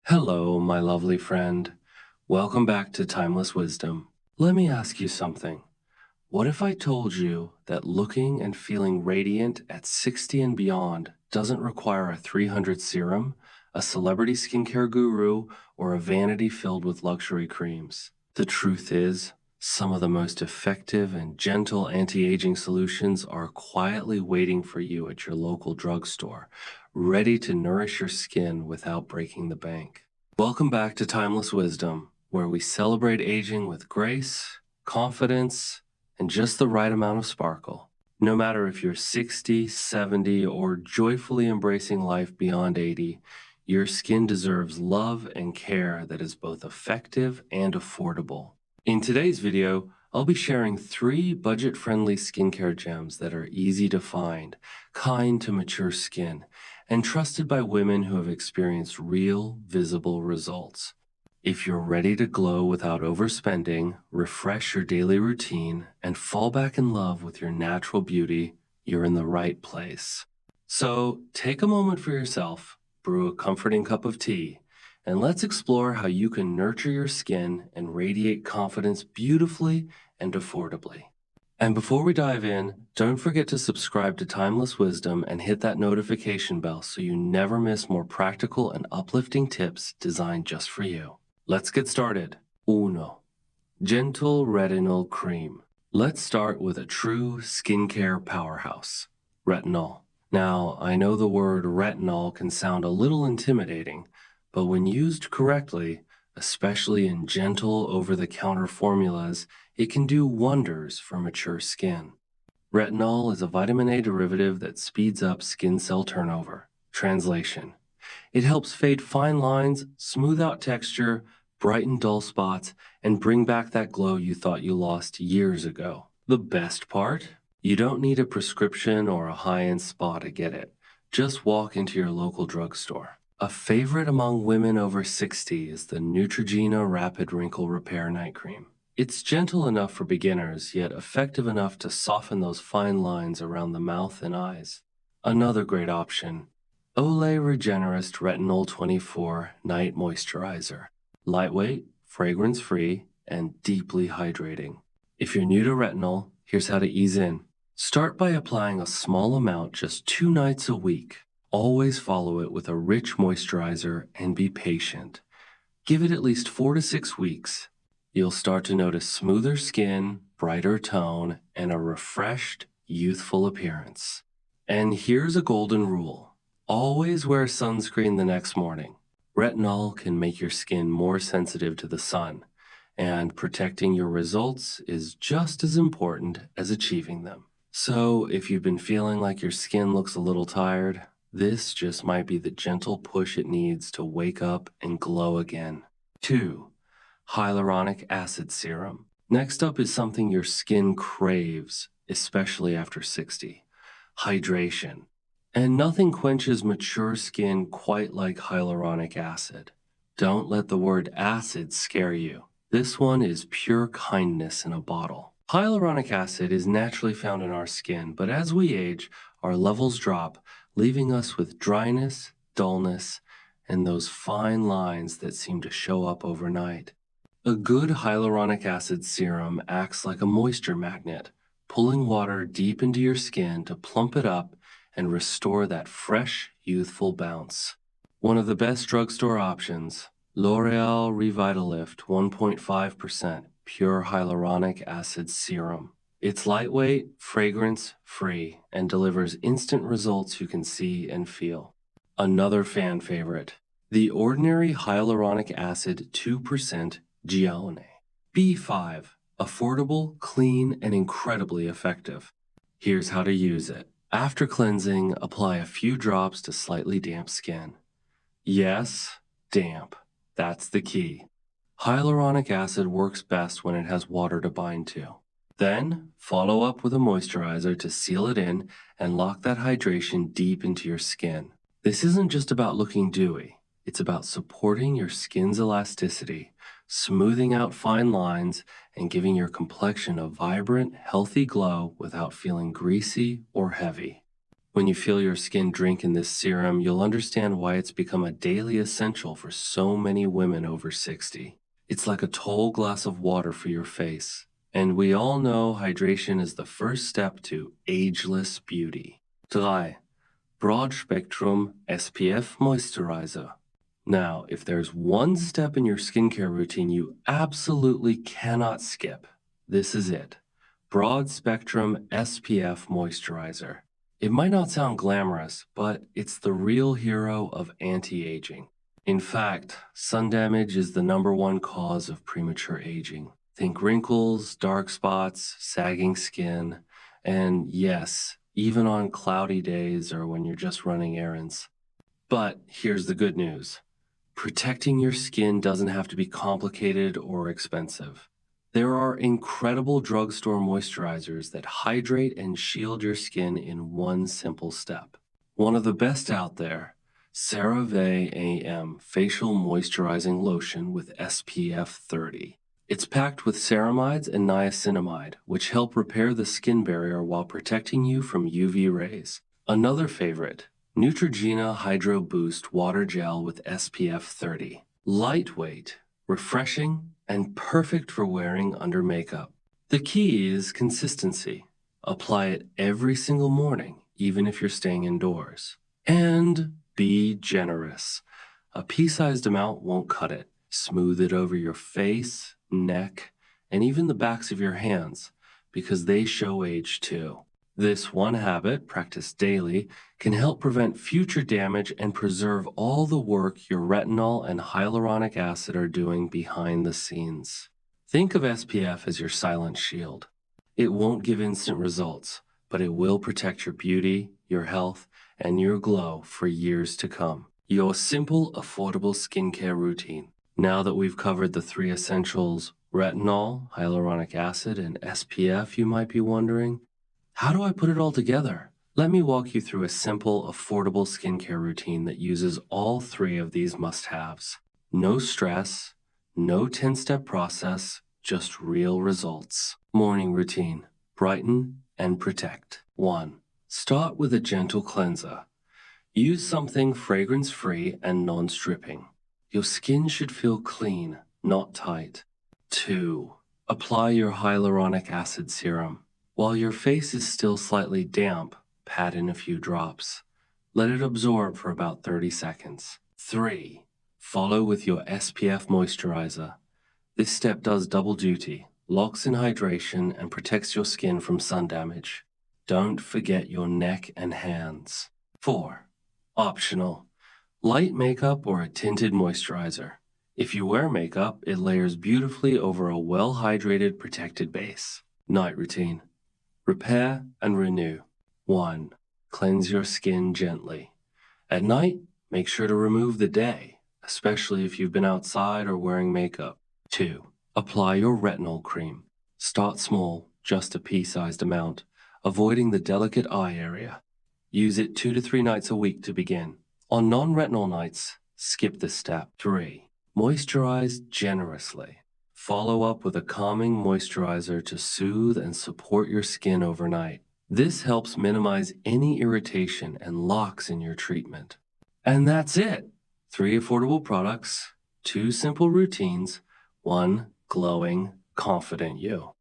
Hello, my lovely friend. Welcome back to Timeless Wisdom. Let me ask you something. What if I told you that looking and feeling radiant at 60 and beyond doesn't require a 300 serum, a celebrity skincare guru, or a vanity filled with luxury creams? The truth is, some of the most effective and gentle anti-aging solutions are quietly waiting for you at your local drugstore, ready to nourish your skin without breaking the bank. Welcome back to Timeless Wisdom, where we celebrate aging with grace, confidence, and just the right amount of sparkle. No matter if you're 60, 70, or joyfully embracing life beyond 80, your skin deserves love and care that is both effective and affordable. In today's video, I'll be sharing 3 budget-friendly skincare gems that are easy to find, kind to mature skin, and trusted by women who have experienced real, visible results. If you're ready to glow without overspending, refresh your daily routine, and fall back in love with your natural beauty, you're in the right place. So take a moment for yourself, brew a comforting cup of tea, and let's explore how you can nurture your skin and radiate confidence beautifully and affordably. And before we dive in, don't forget to subscribe to Timeless Wisdom and hit that notification bell so you never miss more practical and uplifting tips designed just for you. Let's get started. Uno, Gentle Retinol Cream. Let's start with a true skincare powerhouse, retinol. Now, I know the word retinol can sound a little intimidating, but when used correctly, especially in gentle over-the-counter formulas, it can do wonders for mature skin. Retinol is a vitamin A derivative that speeds up skin cell turnover. Translation: it helps fade fine lines, smooth out texture, brighten dull spots, and bring back that glow you thought you lost years ago. The best part? You don't need a prescription or a high-end spa to get it. Just walk into your local drugstore. A favorite among women over 60 is the Neutrogena Rapid Wrinkle Repair Night Cream. It's gentle enough for beginners, yet effective enough to soften those fine lines around the mouth and eyes. Another great option, Olay Regenerist Retinol 24 Night Moisturizer. Lightweight, fragrance-free, and deeply hydrating. If you're new to retinol, here's how to ease in. Start by applying a small amount just 2 nights a week. Always follow it with a rich moisturizer and be patient. Give it at least 4 to 6 weeks. You'll start to notice smoother skin, brighter tone, and a refreshed, youthful appearance. And here's a golden rule. Always wear sunscreen the next morning. Retinol can make your skin more sensitive to the sun, and protecting your results is just as important as achieving them. So if you've been feeling like your skin looks a little tired, this just might be the gentle push it needs to wake up and glow again. 2. Hyaluronic acid serum. Next up is something your skin craves, especially after 60. Hydration. And nothing quenches mature skin quite like hyaluronic acid. Don't let the word acid scare you. This one is pure kindness in a bottle. Hyaluronic acid is naturally found in our skin, but as we age, our levels drop, leaving us with dryness, dullness, and those fine lines that seem to show up overnight. A good hyaluronic acid serum acts like a moisture magnet, pulling water deep into your skin to plump it up and restore that fresh, youthful bounce. One of the best drugstore options, L'Oreal Revitalift 1.5% Pure Hyaluronic Acid Serum. It's lightweight, fragrance-free, and delivers instant results you can see and feel. Another fan favorite, the Ordinary Hyaluronic Acid 2% Gione. B5, affordable, clean, and incredibly effective. Here's how to use it. After cleansing, apply a few drops to slightly damp skin. Yes, damp. That's the key. Hyaluronic acid works best when it has water to bind to. Then, follow up with a moisturizer to seal it in and lock that hydration deep into your skin. This isn't just about looking dewy. It's about supporting your skin's elasticity, smoothing out fine lines, and giving your complexion a vibrant, healthy glow without feeling greasy or heavy. When you feel your skin drink in this serum, you'll understand why it's become a daily essential for so many women over 60. It's like a tall glass of water for your face. And we all know hydration is the first step to ageless beauty. 3. Broad Spectrum SPF Moisturizer. Now, if there's one step in your skincare routine you absolutely cannot skip, this is it. Broad Spectrum SPF Moisturizer. It might not sound glamorous, but it's the real hero of anti-aging. In fact, sun damage is the #1 cause of premature aging. Think wrinkles, dark spots, sagging skin, and yes, even on cloudy days or when you're just running errands. But here's the good news. Protecting your skin doesn't have to be complicated or expensive. There are incredible drugstore moisturizers that hydrate and shield your skin in one simple step. One of the best out there, CeraVe AM Facial Moisturizing Lotion with SPF 30. It's packed with ceramides and niacinamide, which help repair the skin barrier while protecting you from UV rays. Another favorite, Neutrogena Hydro Boost Water Gel with SPF 30. Lightweight, refreshing, and perfect for wearing under makeup. The key is consistency. Apply it every single morning, even if you're staying indoors. And be generous. A pea-sized amount won't cut it. Smooth it over your face, neck, and even the backs of your hands, because they show age too. This one habit, practiced daily, can help prevent future damage and preserve all the work your retinol and hyaluronic acid are doing behind the scenes. Think of SPF as your silent shield. It won't give instant results, but it will protect your beauty, your health, and your glow for years to come. Your simple, affordable skincare routine. Now that we've covered the 3 essentials, retinol, hyaluronic acid, and SPF, you might be wondering, how do I put it all together? Let me walk you through a simple, affordable skincare routine that uses all 3 of these must-haves. No stress, no 10-step process, just real results. Morning routine. Brighten and protect. 1. Start with a gentle cleanser. Use something fragrance-free and non-stripping. Your skin should feel clean, not tight. 2. Apply your hyaluronic acid serum. While your face is still slightly damp, pat in a few drops. Let it absorb for about 30 seconds. 3. Follow with your SPF moisturizer. This step does double duty, locks in hydration, and protects your skin from sun damage. Don't forget your neck and hands. 4. Optional. Light makeup or a tinted moisturizer. If you wear makeup, it layers beautifully over a well-hydrated, protected base. Night routine. Repair and renew. 1. Cleanse your skin gently. At night, make sure to remove the day, especially if you've been outside or wearing makeup. 2. Apply your retinol cream. Start small, just a pea-sized amount, avoiding the delicate eye area. Use it 2 to 3 nights a week to begin. On non-retinol nights, skip this step. 3. Moisturize generously. Follow up with a calming moisturizer to soothe and support your skin overnight. This helps minimize any irritation and locks in your treatment. And that's it. 3 affordable products, 2 simple routines, 1 glowing, confident you.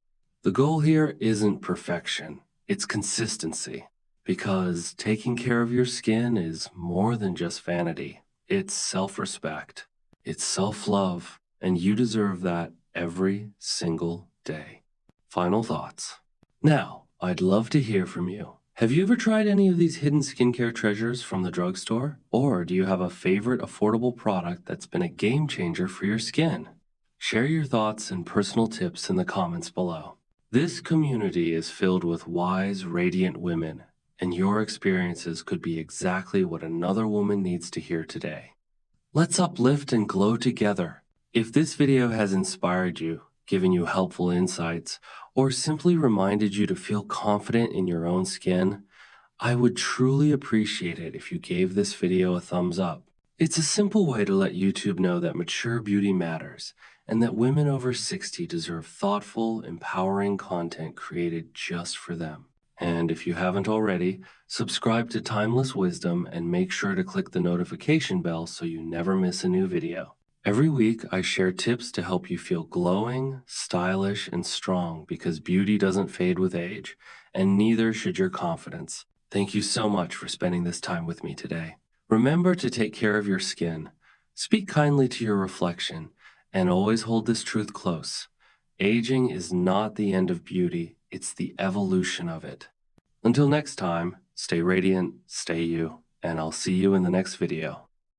The goal here isn't perfection, it's consistency. Because taking care of your skin is more than just vanity. It's self-respect, it's self-love, and you deserve that every single day. Final thoughts. Now, I'd love to hear from you. Have you ever tried any of these hidden skincare treasures from the drugstore? Or do you have a favorite affordable product that's been a game changer for your skin? Share your thoughts and personal tips in the comments below. This community is filled with wise, radiant women, and your experiences could be exactly what another woman needs to hear today. Let's uplift and glow together. If this video has inspired you, given you helpful insights, or simply reminded you to feel confident in your own skin, I would truly appreciate it if you gave this video a thumbs up. It's a simple way to let YouTube know that mature beauty matters, and that women over 60 deserve thoughtful, empowering content created just for them. And if you haven't already, subscribe to Timeless Wisdom and make sure to click the notification bell so you never miss a new video. Every week, I share tips to help you feel glowing, stylish, and strong because beauty doesn't fade with age, and neither should your confidence. Thank you so much for spending this time with me today. Remember to take care of your skin, speak kindly to your reflection, and always hold this truth close. Aging is not the end of beauty, it's the evolution of it. Until next time, stay radiant, stay you, and I'll see you in the next video.